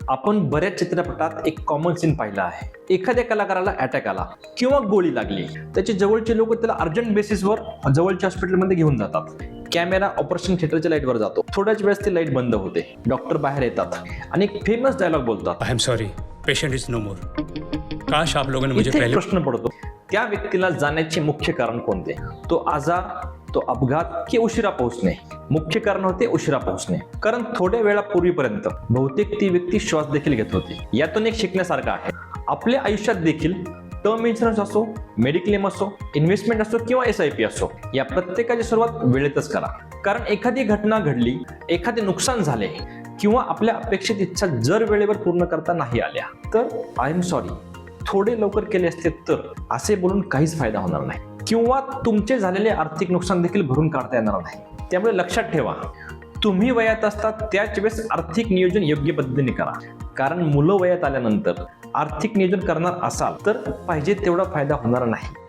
आपण बऱ्याच चित्रपटात एक कॉमन सीन पाहिला आहे. एखाद्या कलाकाराला अटॅक आला किंवा गोळी लागली, त्याचे जवळचे लोक त्याला अर्जंट बेसिसवर जवळच्या हॉस्पिटलमध्ये घेऊन जातात. कॅमेरा ऑपरेशन थिएटरच्या लाईटवर जातो. थोड्याच वेळेस ती लाईट बंद होते. डॉक्टर बाहेर येतात आणि एक फेमस डायलॉग बोलतात, I am sorry, patient is no more. काश आप लोगों ने मुझे इथे एक पहले. प्रश्न पडतो, त्या व्यक्तीला जाण्याचे मुख्य कारण कोणते? तो आजार, तो अपघात की उशिरा पोहोचणे? मुख्य कारण होते उशिरा पोहोचणे. कारण थोड्या वेळापूर्वीपर्यंत बहुतेक ती व्यक्ती श्वास देखील घेत होती. यातून एक शिकण्यासारखं आहे. आपल्या आयुष्यात देखील टर्म इन्शुरन्स असो, मेडिक्लेम असो, इन्व्हेस्टमेंट असो किंवा SIP असो, या प्रत्येकाची सुरुवात वेळेतच करा. कारण एखादी घटना घडली, एखादे नुकसान झाले किंवा आपल्या अपेक्षित इच्छा जर वेळेवर पूर्ण करता नाही आल्या तर आय एम सॉरी, थोडे लवकर केले असते तर असे बोलून काहीच फायदा होणार नाही किंवा तुमचे झालेले आर्थिक नुकसान देखील भरून काढता येणार नाही. त्यामुळे लक्षात ठेवा, तुम्ही वयात असतात त्याच वेळेस आर्थिक नियोजन योग्य पद्धतीने करा. कारण मुलं वयात आल्यानंतर आर्थिक नियोजन करणार असाल तर पाहिजे तेवढा फायदा होणार नाही.